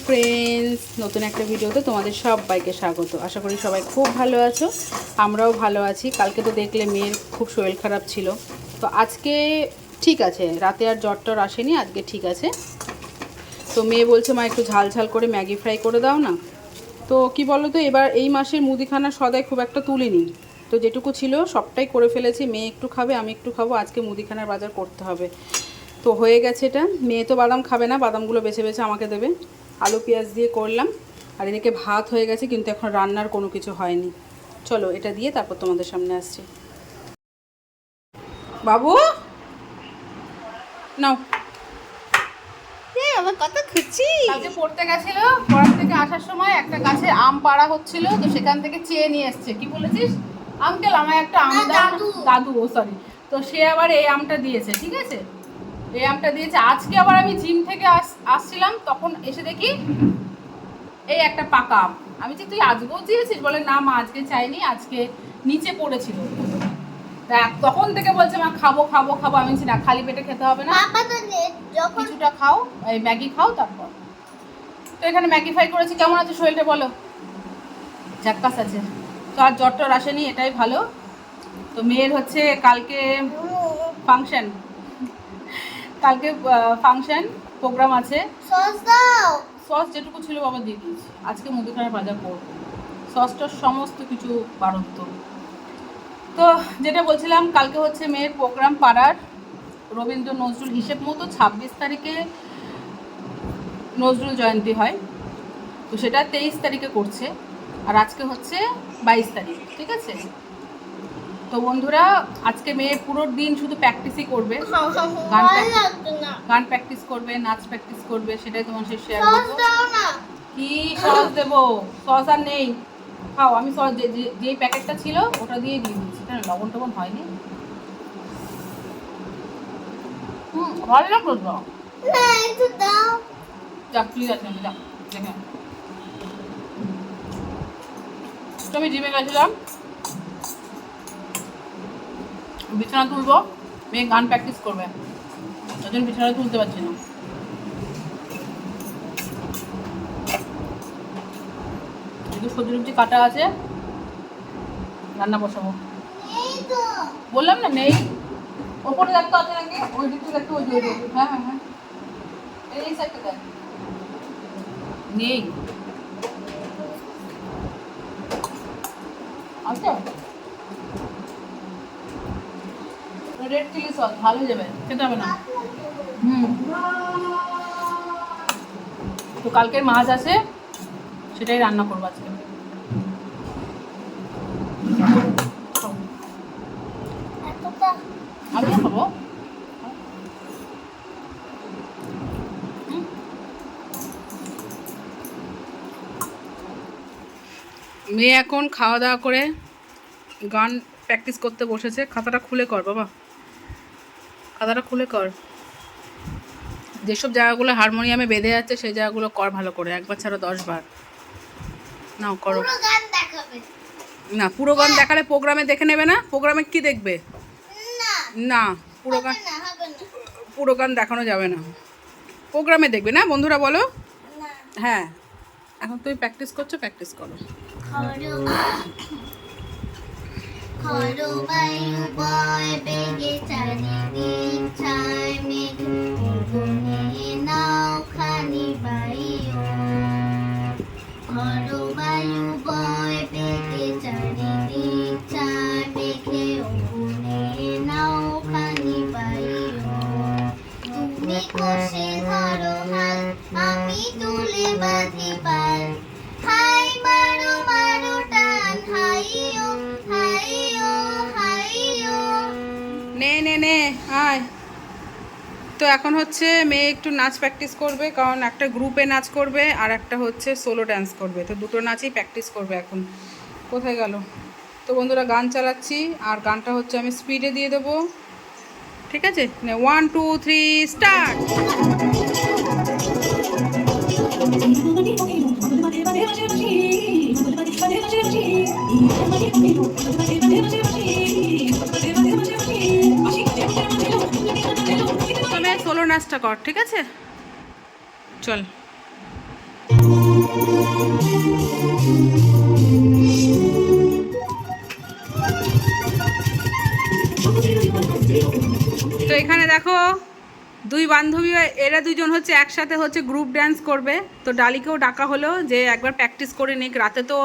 Friends, নতুন একটা ভিডিওতে তোমাদের সবাইকে স্বাগত। আশা করি সবাই খুব ভালো আছো, আমরাও ভালো আছি। কালকে তো দেখলে মেয়ের খুব শরীর খারাপ ছিল, তো আজকে ঠিক আছে, রাতে আর জ্বর টর আসেনি, আজকে ঠিক আছে। তো মেয়ে বলছে মা একটু ঝাল ঝাল করে ম্যাগি ফ্রাই করে দাও না। তো কি বলো তো, এবার এই মাসের মুদিখানা সদাই খুব একটা তুলিনি, তো যেটুকু ছিল সবটাই করে ফেলেছি। মেয়ে একটু খাবে, আমি একটু খাবো, আজকে মুদিখানার বাজার করতে হবে। তো হয়ে গেছে এটা। মেয়ে তো বাদাম খাবে না, বাদামগুলো বেছে বেছে আমাকে দেবে। আলু পেঁয়াজ দিয়ে করলাম, আর এদিকে ভাত হয়ে গেছে, কিন্তু এখন রান্নার কোনো কিছু হয়নি। চলো এটা দিয়ে তারপর তোমাদের সামনে আসছি। বাবু নাও, আমার কত খুশি। কালকে পড়তে গেছিল, পড়ার থেকে আসার সময় একটা গাছে আম পাড়া হচ্ছিল, তো সেখান থেকে চেয়ে নিয়ে এসছে। কি বলেছিস? আঙ্কেল আমায় একটা আম দাও। দাদু, ও সরি। তো সে আবার এই আমটা দিয়েছে, ঠিক আছে, এই আমটা দিয়েছে। আজকে আবার আমি জিম থেকে আসছিলাম, তখন এসে দেখি এই একটা পাকা আম। আমি যে তুই আজকেও দিয়েছিস? বলে না মা, আজকে চাইনি, আজকে নিচে পড়েছিল। তখন থেকে বলছে মা খাবো খাবো খাবো। আমি বলছি না, খালি পেটে খেতে হবে না, কিছুটা খাও, এই ম্যাগি খাও তারপর। তো এখানে ম্যাগি ফ্রাই করেছি। কেমন আছে শরীরটা বলো? ঝাক্কাস আছে। তো আর জ্বর টর আসেনি, এটাই ভালো। তো মেয়ের হচ্ছে কালকে ফাংশন, কালকে ফাংশন প্রোগ্রাম আছে। সস যেটুকু ছিল বাবা দিয়ে দিয়েছি। আজকে মুদিখানার বাজার করবো, সসটার সমস্ত কিছু বাড়ন্ত। তো যেটা বলছিলাম, কালকে হচ্ছে মেয়ের প্রোগ্রাম পাড়ার রবীন্দ্র নজরুল, হিসেব মতো 26 তারিখে নজরুল জয়ন্তী হয়, তো সেটা 23 তারিখে করছে, আর আজকে হচ্ছে 22 তারিখ, ঠিক আছে। তো বন্ধুরা, আজকে মেয়ের পুরো দিন শুধু প্র্যাকটিসই করবে, গান প্র্যাকটিস করবে, নাচ প্র্যাকটিস করবে, সেটাই তোমার সাথে শেয়ার করবো। কি সস দেবো? সস আর নেই, খাও। আমি সস যে প্যাকেটটা ছিল ওটা দিয়ে দিয়েছি, কেন লবণ টবণ হয়নি। ভালো লাগলো তো। যাক ঠিক আছে, আমি যাক দেখে। আমি জিমে গেছিলাম, বিছানা তুলবো, মেয়ে গান প্র্যাকটিস করবে, ওই জন্য বিছানা তুলতে পারছি না। একটু সবজি টবজি কাটা আছে, রান্না বসাবো। বললাম না নেই, ওপরে দেখতে আছে নাকি, ওই দিকটা দেখতে, ওই দিকে। হ্যাঁ হ্যাঁ হ্যাঁ, এই সাইডটা দেখ, নেই। আচ্ছা, রেড চিলি সস ভালো যাবে, খেতে হবে না। তো কালকের মাছ আছে, সেটাই রান্না করবো আজকে। আমিও খাবো। মেয়ে এখন খাওয়া দাওয়া করে গান প্র্যাকটিস করতে বসেছে। খাতাটা খুলে কর বাবা, খাতাটা খুলে কর। যেসব জায়গাগুলো হারমোনিয়ামে বেঁধে যাচ্ছে সেই জায়গাগুলো কর ভালো করে, একবার ছাড়া 10 বার। নাও করো। না, পুরো গান দেখালে প্রোগ্রামে দেখে নেবে না। প্রোগ্রামে কি দেখবে? না, পুরো গান দেখানো যাবে না, প্রোগ্রামে দেখবে না। বন্ধুরা বলো হ্যাঁ। এখন তুমি প্র্যাকটিস করছো, প্র্যাকটিস করো। আমি তুলে বাঁধি পাল, হাই মারো মারো টান, হাইও হাইও হাইও। নে নে নে আয়। তো এখন হচ্ছে মেয়ে একটু নাচ প্র্যাকটিস করবে, কারণ একটা গ্রুপে নাচ করবে আর একটা হচ্ছে সোলো ডান্স করবে, তো দুটো নাচই প্র্যাকটিস করবে এখন। কোথায় গেল? তো বন্ধুরা, গান চালাচ্ছি, আর গানটা হচ্ছে আমি স্পিডে দিয়ে দেবো, ঠিক আছে। 1 2 3 স্টার্ট। সোলো নাচটা কর, ঠিক আছে, চল। তো এখানে দেখো দুই বান্ধবী, এরা দুজন হচ্ছে একসাথে হচ্ছে গ্রুপ ড্যান্স করবে। তো ডালিকেও ডাকা হলো যে একবার প্র্যাকটিস করে নিক, রাতে তো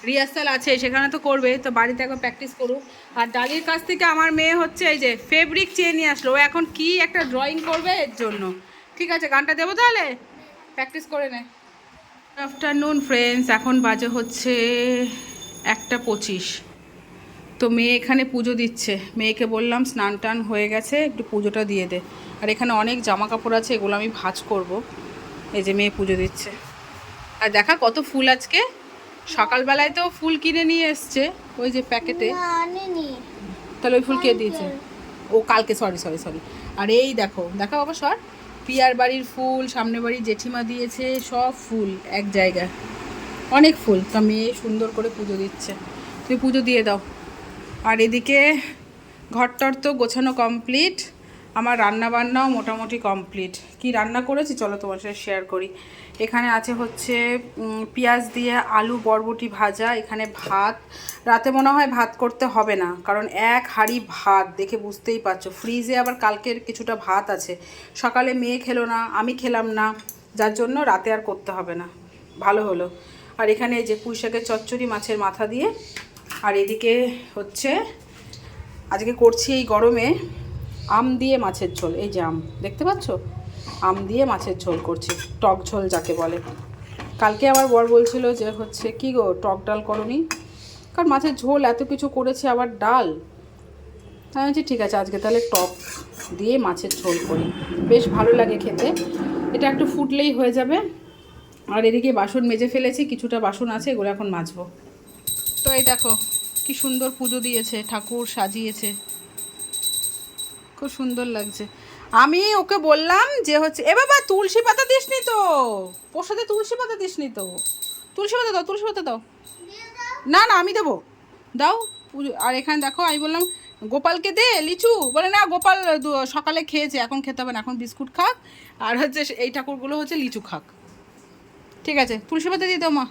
রিহার্সাল আছে, সেখানে তো করবে, তো বাড়িতে একবার প্র্যাকটিস করুক। আর ডালির কাছ থেকে আমার মেয়ে হচ্ছে এই যে ফেব্রিক চেয়ে নিয়ে আসলো, ও এখন কি একটা ড্রয়িং করবে এর জন্য। ঠিক আছে, গানটা দেবো তাহলে, প্র্যাকটিস করে নে। আফটারনুন ফ্রেন্ডস, এখন বাজে হচ্ছে 1:25। তো মেয়ে এখানে পুজো দিচ্ছে, মেয়েকে বললাম স্নান টান হয়ে গেছে, একটু পুজোটা দিয়ে দে। আর এখানে অনেক জামা কাপড় আছে, এগুলো আমি ভাঁজ করব। এই যে মেয়ে পুজো দিচ্ছে। আর দেখা কত ফুল আজকে, সকালবেলায় তো ফুল কিনে নিয়ে এসছে ওই যে প্যাকেটে। তাহলে ওই ফুল কে দিয়েছে? ও কালকে, সরি সরি সরি। আর এই দেখো, দেখা বাবা সর, পিয়ার বাড়ির ফুল, সামনে বাড়ির জেঠিমা দিয়েছে, সব ফুল এক জায়গায়, অনেক ফুল। তা মেয়ে সুন্দর করে পুজো দিচ্ছে, তুমি পুজো দিয়ে দাও। আর এদিকে ঘরটর তো গোছানো কমপ্লিট, আমার রান্না বান্নাও মোটামুটি কমপ্লিট। কি রান্না করেছি চলো তোমার সাথে শেয়ার করি। এখানে আছে হচ্ছে পেঁয়াজ দিয়ে আলু বরবটি ভাজা, এখানে ভাত। রাতে মনে হয় ভাত করতে হবে না, কারণ এক হাঁড়ি ভাত, দেখে বুঝতেই পারছো। ফ্রিজে আবার কালকের কিছুটা ভাত আছে, সকালে মেয়ে খেলো না, আমি খেলাম না, যার জন্য রাতে আর করতে হবে না, ভালো হলো। আর এখানে এই যে পুঁই শাকের চচ্চড়ি মাছের মাথা দিয়ে। আর এদিকে হচ্ছে আজকে করছি এই গরমে আম দিয়ে মাছের ঝোল। এই যে আম দেখতে পাচ্ছ, আম দিয়ে মাছের ঝোল করছি, টক ঝোল যাকে বলে। কালকে আমার বর বলছিল যে হচ্ছে কি গো টক ডাল করনি, কারণ মাছের ঝোল এত কিছু করেছে আবার ডাল। আমি বলছি ঠিক আছে, আজকে তাহলে টক দিয়ে মাছের ঝোল করি, বেশ ভালো লাগে খেতে। এটা একটু ফুটলেই হয়ে যাবে। আর এদিকে বাসন মেজে ফেলেছি, কিছুটা বাসন আছে, এগুলো এখন মাজবো। তো এই দেখো কি সুন্দর পুজো দিয়েছে, ঠাকুর সাজিয়েছে, খুব সুন্দর লাগছে। আমি ওকে বললাম যে হচ্ছে এ বাবা তুলসী পাতা দিসনি তো, প্রসাদে তুলসী পাতা দিসনি তো, তুলসী পাতা দাও, তুলসী পাতা দাও। না না আমি দেবো, দাও পুজো। আর এখানে দেখো আমি বললাম গোপালকে দে লিচু, বলে না গোপাল সকালে খেয়েছে, এখন খেতে হবে না, এখন বিস্কুট খাক, আর হচ্ছে এই ঠাকুরগুলো হচ্ছে লিচু খাক। ঠিক আছে, তুলসী পাতা দিয়ে দাও মা।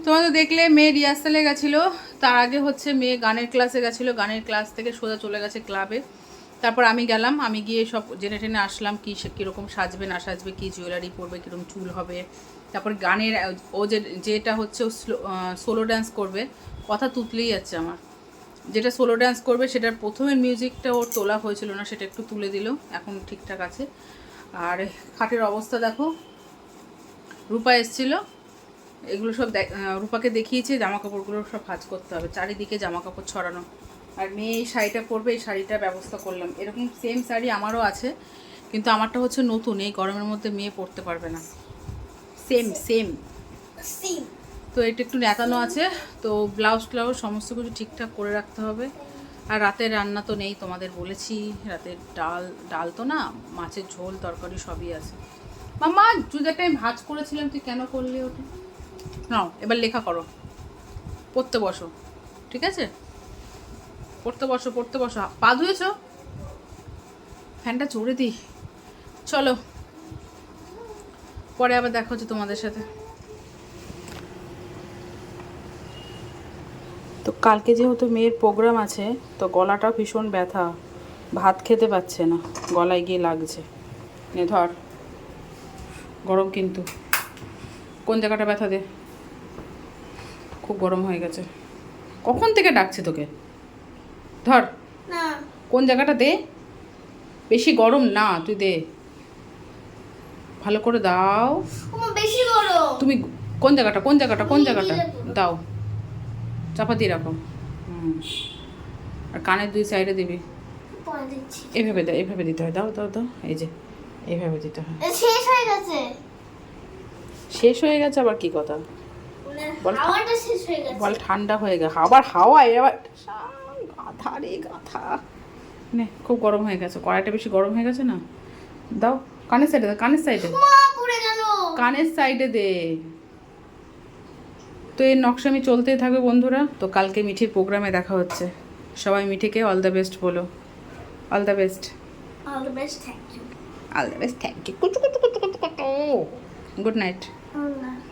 তোমরা তো দেখলে মেয়ে রিহার্সালে গেছিলো, তার আগে হচ্ছে মেয়ে গানের ক্লাসে গেছিলো, গানের ক্লাস থেকে সোজা চলে গেছে ক্লাবে। তারপর আমি গেলাম, আমি গিয়ে সব জেনে টেনে আসলাম কি সে কীরকম সাজবে না সাজবে, কী জুয়েলারি পরবে, কীরকম চুল হবে। তারপর গানের ও যেটা হচ্ছে সোলো ডান্স করবে, কথা তুতলেই যাচ্ছে আমার। যেটা সোলো ডান্স করবে সেটার প্রথমের মিউজিকটা ওর তোলা হয়েছিল না, সেটা একটু তুলে দিল, এখন ঠিকঠাক আছে। আর খাটের অবস্থা দেখো, রূপা এসেছিলো, এগুলো সব রূপাকে দেখিয়েছে, জামা কাপড়গুলো সব ভাঁজ করতে হবে, চারিদিকে জামা কাপড় ছড়ানো। আর মেয়ে এই শাড়িটা পরবে, এই শাড়িটার ব্যবস্থা করলাম। এরকম সেম শাড়ি আমারও আছে, কিন্তু আমারটা হচ্ছে নতুন, এই গরমের মধ্যে মেয়ে পরতে পারবে না। Same same same. তো এটা একটু নেতানো আছে, তো ব্লাউজ ট্লাউজ সমস্ত কিছু ঠিকঠাক করে রাখতে হবে। আর রাতের রান্না তো নেই, তোমাদের বলেছি, রাতের ডাল তো না, মাছের ঝোল তরকারি সবই আছে। মামা যদি একটা আমি ভাজ করেছিলাম, তুই কেন করলি ওটা? নাও এবার লেখা করো, পড়তে বসো, ঠিক আছে? পড়তে বসো, পড়তে বসো। পা ধুয়েছো? ফ্যানটা চড়ে দিই, চলো পরে আবার দেখা হচ্ছে তোমাদের সাথে। তো কালকে যেহেতু মেয়ের প্রোগ্রাম আছে, তো গলাটা ভীষণ ব্যথা, ভাত খেতে পাচ্ছে না, গলায় গিয়ে লাগছে। নে ধর, গরম কিন্তু, কোন জায়গাটা ব্যথা দে, খুব গরম হয়ে গেছে। কখন থেকে ডাকছে তোকে, ধর না, কোন জায়গাটা দে, বেশি গরম না, তুই দে, ভালো করে দাও। বেশি গরম। তুমি কোন জায়গাটা, কোন জায়গাটা, কোন জায়গাটা দাও, চাপা দিয়ে রাখো। আর কানের দুই সাইডে দিবি, এইভাবে দাও, এইভাবে দিতে হয়, দাও দাও দাও, এই যে এইভাবে দিতে হয়। শেষ হয়ে গেছে, শেষ হয়ে গেছে আবার কি কথা বল, হাওয়াটা শেষ হয়ে গেছে, বল ঠান্ডা হয়ে গেছে, আবার হাওয়া এবার, গাধা রে গাধা। নে, খুব গরম হয়ে গেছে, কড়াইটা বেশি গরম হয়ে গেছে না, দাও কানের সাইডে দাও, কানের সাইডে, পুড়ে গেল, কানের সাইডে দে, এর নকশামি চলতেই থাকবে বন্ধুরা। তো কালকে মিঠির প্রোগ্রামে দেখা হচ্ছে। সবাই মিঠিকে অল দ্য বেস্ট বলো। All the best. All the best, thank you. All the best, thank you. Good night. Allah